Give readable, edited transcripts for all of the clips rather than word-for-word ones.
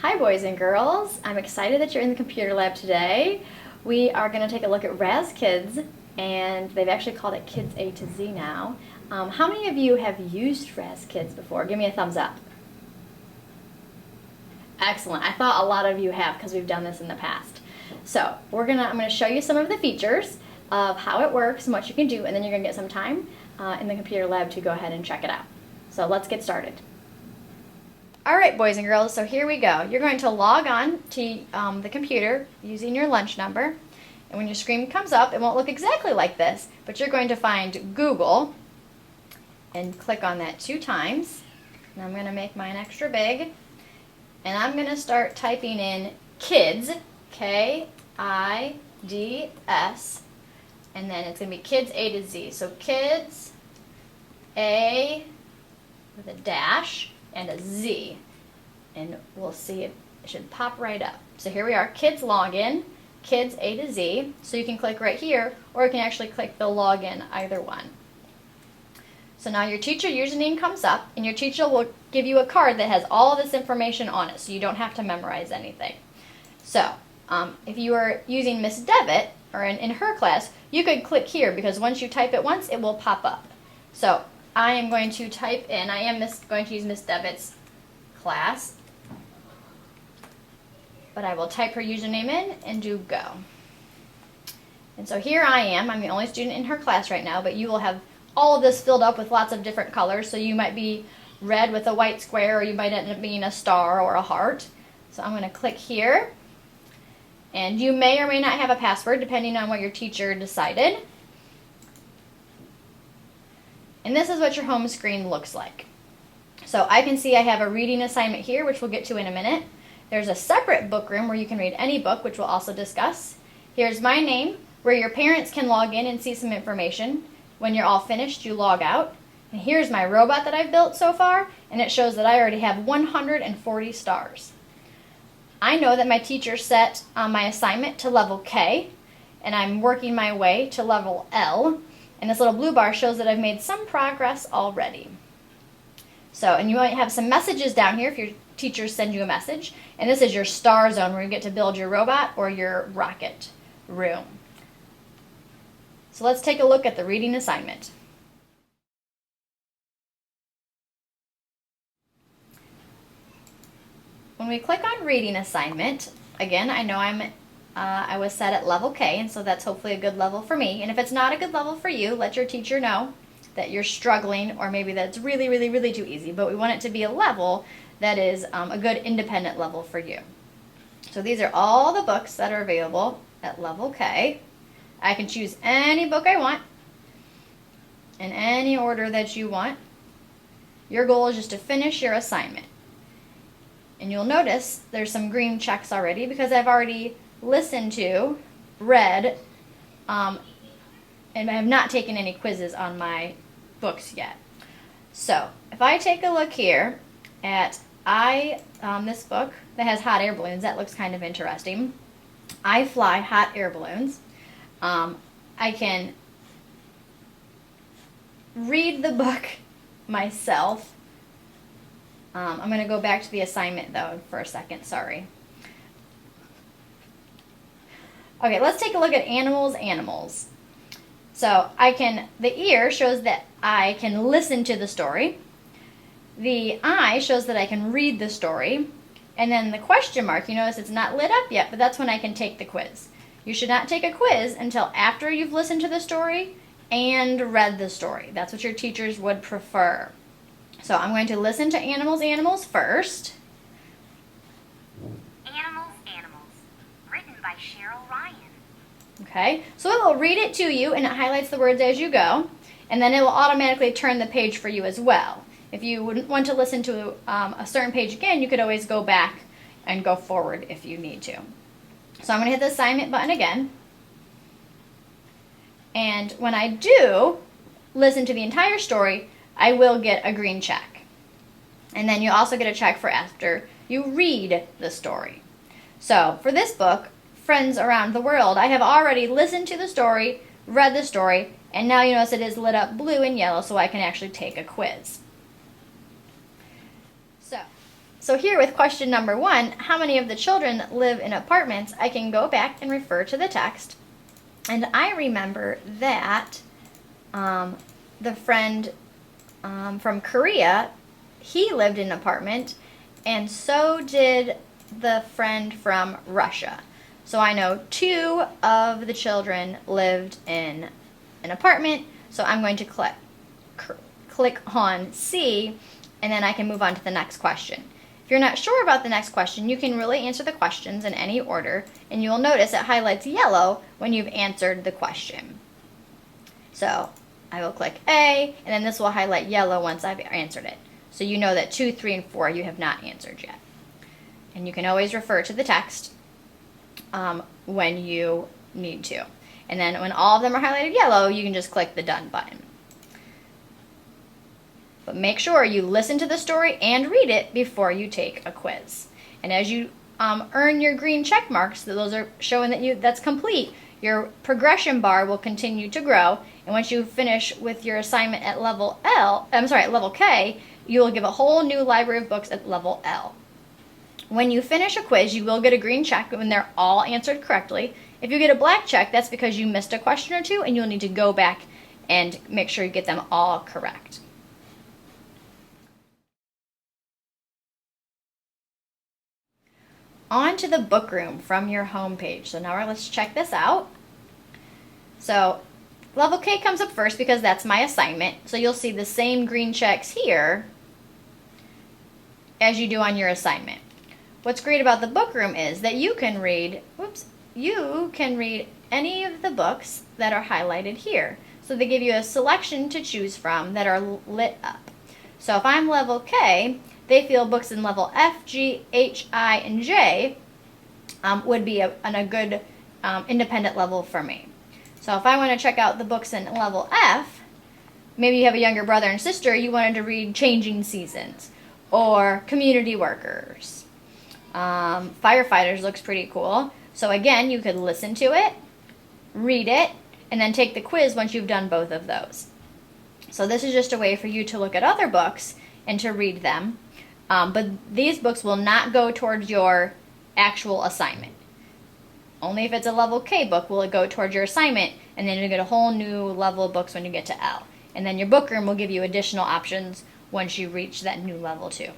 Hi boys and girls, I'm excited that you're in the computer lab today. We are going to take a look at Raz Kids, and they've actually called it Kids A to Z now. How many of you have used Raz Kids before? Give me a thumbs up. Excellent. I thought a lot of you have because we've done this in the past. So I'm going to show you some of the features of how it works and what you can do, and then you're going to get some time in the computer lab to go ahead and check it out. So let's get started. Alright boys and girls, so here we go. You're going to log on to the computer using your lunch number, and when your screen comes up, it won't look exactly like this, but you're going to find Google and click on that 2 times. And I'm going to make mine extra big, and I'm going to start typing in kids, K-I-D-S, and then it's going to be kids A to Z. So kids A with a dash and a Z, and we'll see it should pop right up. So here we are, kids login, kids A to Z. So you can click right here, or you can actually click the login, either one. So now your teacher username comes up, and your teacher will give you a card that has all this information on it, so you don't have to memorize anything. So if you are using Miss Devitt, or in her class, you could click here, because once you type it once, it will pop up. So I am going to type in, I am going to use Miss Devitt's class, but I will type her username in and do go. And so here I am, I'm the only student in her class right now, but you will have all of this filled up with lots of different colors, so you might be red with a white square, or you might end up being a star or a heart. So I'm going to click here, and you may or may not have a password depending on what your teacher decided. And this is what your home screen looks like. So I can see I have a reading assignment here, which we'll get to in a minute. There's a separate book room where you can read any book, which we'll also discuss. Here's my name, where your parents can log in and see some information. When you're all finished, you log out. And here's my robot that I've built so far, and it shows that I already have 140 stars. I know that my teacher set my assignment to level K, and I'm working my way to level L. And this little blue bar shows that I've made some progress already. So, and you might have some messages down here if your teachers send you a message. And this is your star zone, where you get to build your robot or your rocket room. So let's take a look at the reading assignment. When we click on reading assignment, again, I know I was set at level K, and so that's hopefully a good level for me. And if it's not a good level for you, let your teacher know that you're struggling, or maybe that's really, really, really too easy. But we want it to be a level that is a good independent level for you. So these are all the books that are available at level K. I can choose any book I want in any order that you want. Your goal is just to finish your assignment. And you'll notice there's some green checks already, because I've already listened to, read, and I have not taken any quizzes on my books yet. So if I take a look here at this book that has hot air balloons, that looks kind of interesting. I fly hot air balloons. I can read the book myself. I'm going to go back to the assignment though for a second, sorry. Okay, let's take a look at animals. So the ear shows that I can listen to the story. The eye shows that I can read the story. And then the question mark, you notice it's not lit up yet, but that's when I can take the quiz. You should not take a quiz until after you've listened to the story and read the story. That's what your teachers would prefer. So I'm going to listen to Animals first. By Cheryl Ryan. Okay, so it will read it to you, and it highlights the words as you go, and then it will automatically turn the page for you as well. If you wouldn't want to listen to a certain page again, you could always go back and go forward if you need to. So I'm going to hit the assignment button again, and when I do listen to the entire story, I will get a green check. And then you also get a check for after you read the story. So for this book, Friends Around the World, I have already listened to the story, read the story, and now you notice it is lit up blue and yellow, so I can actually take a quiz. So So here with question number 1, how many of the children live in apartments? I can go back and refer to the text. And I remember that the friend from Korea, he lived in an apartment, and so did the friend from Russia. So I know 2 of the children lived in an apartment, so I'm going to click on C, and then I can move on to the next question. If you're not sure about the next question, you can really answer the questions in any order, and you'll notice it highlights yellow when you've answered the question. So I will click A, and then this will highlight yellow once I've answered it. So you know that 2, 3, and 4 you have not answered yet. And you can always refer to the text when you need to. And then when all of them are highlighted yellow, you can just click the Done button. But make sure you listen to the story and read it before you take a quiz. And as you earn your green check marks, those are showing that that's complete, your progression bar will continue to grow. And once you finish with your assignment at level K, you will give a whole new library of books at level L. When you finish a quiz, you will get a green check when they're all answered correctly. If you get a black check, that's because you missed a question or 2, and you'll need to go back and make sure you get them all correct. On to the book room from your home page. So now let's check this out. So level K comes up first because that's my assignment. So you'll see the same green checks here as you do on your assignment. What's great about the book room is that you can read, any of the books that are highlighted here. So they give you a selection to choose from that are lit up. So if I'm level K, they feel books in level F, G, H, I, and J would be a good independent level for me. So if I want to check out the books in level F, maybe you have a younger brother and sister, you wanted to read Changing Seasons or Community Workers. Firefighters looks pretty cool. So again, you could listen to it, read it, and then take the quiz once you've done both of those. So this is just a way for you to look at other books and to read them. But these books will not go towards your actual assignment. Only if it's a level K book will it go towards your assignment, and then you'll get a whole new level of books when you get to L. And then your book room will give you additional options once you reach that new level too.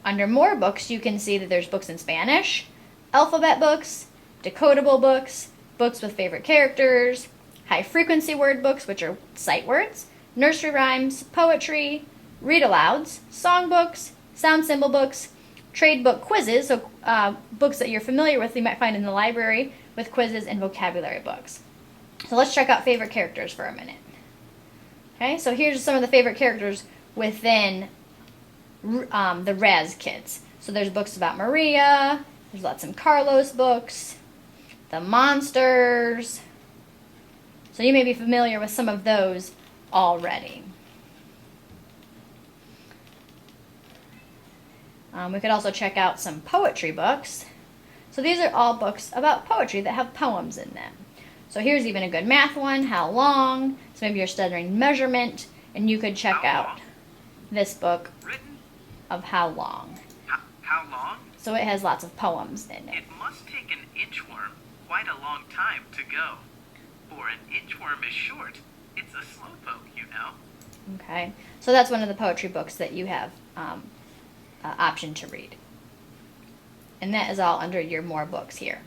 Under more books, you can see that there's books in Spanish, alphabet books, decodable books, books with favorite characters, high frequency word books, which are sight words, nursery rhymes, poetry, read-alouds, songbooks, sound symbol books, trade book quizzes, so books that you're familiar with you might find in the library with quizzes, and vocabulary books. So let's check out favorite characters for a minute. Okay, so here's some of the favorite characters within the Raz Kids. So there's books about Maria, there's lots of Carlos books, the monsters. So you may be familiar with some of those already. We could also check out some poetry books. So these are all books about poetry that have poems in them. So here's even a good math one, How Long? So maybe you're studying measurement, and you could check out this book of How Long. How long? So it has lots of poems in it. It must take an inchworm quite a long time to go. For an inchworm is short. It's a slowpoke, you know. Okay, so that's one of the poetry books that you have option to read. And that is all under your more books here.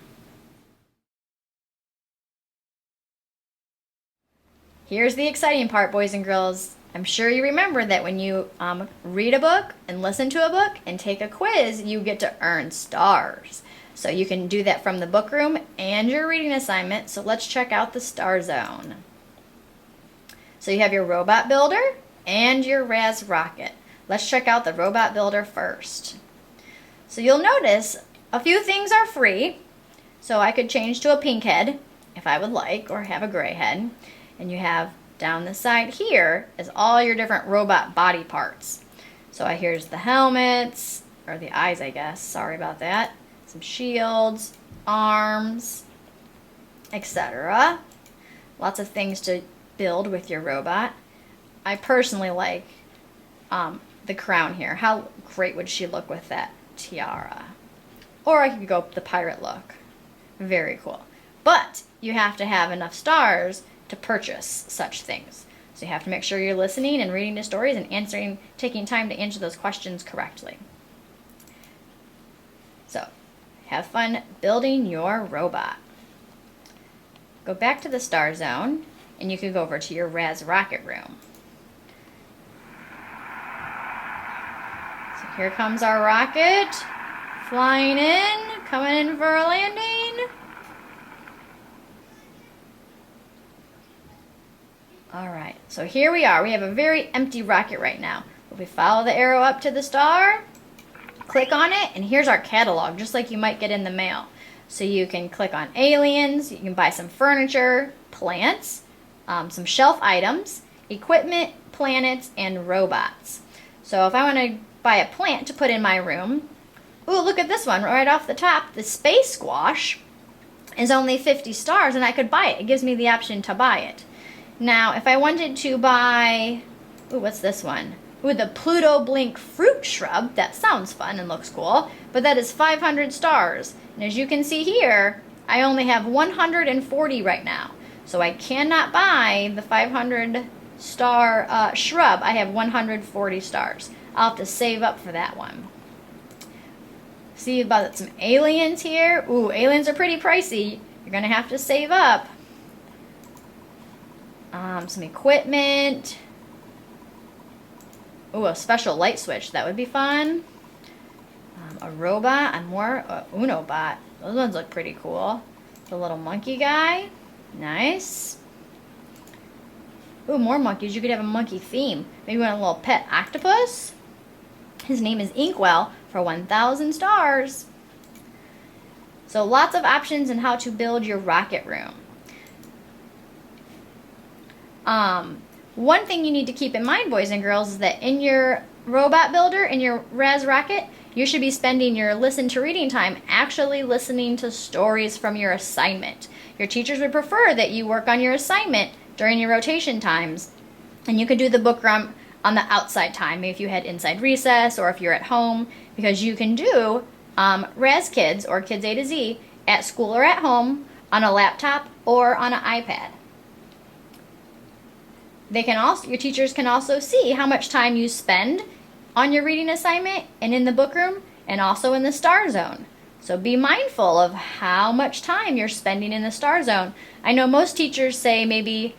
Here's the exciting part, boys and girls. I'm sure you remember that when you read a book and listen to a book and take a quiz, you get to earn stars. So you can do that from the book room and your reading assignment. So let's check out the star zone. So you have your robot builder and your Raz rocket. Let's check out the robot builder first. So you'll notice a few things are free. So I could change to a pink head if I would like, or have a gray head. And you have down the side here is all your different robot body parts. So here's the helmets, or the eyes, I guess. Sorry about that. Some shields, arms, etc. Lots of things to build with your robot. I personally like the crown here. How great would she look with that tiara. Or I could go the pirate look. Very cool. But you have to have enough stars to purchase such things. So you have to make sure you're listening and reading the stories and taking time to answer those questions correctly. So, have fun building your robot. Go back to the star zone, and you can go over to your Raz rocket room. So here comes our rocket, flying in, coming in for a landing. Alright, so here we are. We have a very empty rocket right now. If we follow the arrow up to the star, click on it, and here's our catalog, just like you might get in the mail. So you can click on aliens, you can buy some furniture, plants, some shelf items, equipment, planets, and robots. So if I want to buy a plant to put in my room, ooh, look at this one right off the top. The space squash is only 50 stars, and I could buy it. It gives me the option to buy it. Now, if I wanted to buy, ooh, what's this one? Ooh, the Pluto Blink fruit shrub. That sounds fun and looks cool, but that is 500 stars. And as you can see here, I only have 140 right now. So I cannot buy the 500 star shrub. I have 140 stars. I'll have to save up for that one. See about some aliens here. Ooh, aliens are pretty pricey. You're gonna have to save up. Some equipment. Ooh, a special light switch. That would be fun. A robot. A more Unobot. Those ones look pretty cool. The little monkey guy. Nice. Ooh, more monkeys. You could have a monkey theme. Maybe want a little pet octopus. His name is Inkwell for 1,000 stars. So lots of options on how to build your rocket room. One thing you need to keep in mind, boys and girls, is that in your robot builder, in your Raz rocket, you should be spending your listen to reading time actually listening to stories from your assignment. Your teachers would prefer that you work on your assignment during your rotation times, and you could do the book on the outside time, maybe if you had inside recess or if you're at home, because you can do Raz Kids or Kids A to Z at school or at home on a laptop or on an iPad. Your teachers can also see how much time you spend on your reading assignment and in the book room and also in the star zone. So be mindful of how much time you're spending in the star zone. I know most teachers say maybe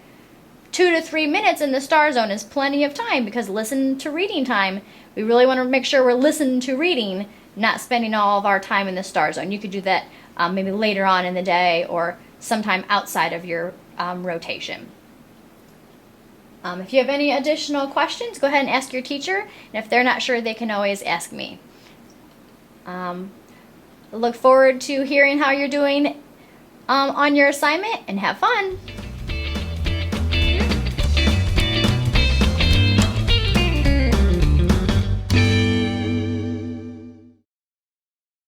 2 to 3 minutes in the star zone is plenty of time, because listen to reading time, we really want to make sure we're listening to reading, not spending all of our time in the star zone. You could do that maybe later on in the day or sometime outside of your rotation. If you have any additional questions, go ahead and ask your teacher. And if they're not sure, they can always ask me. Look forward to hearing how you're doing on your assignment, and have fun.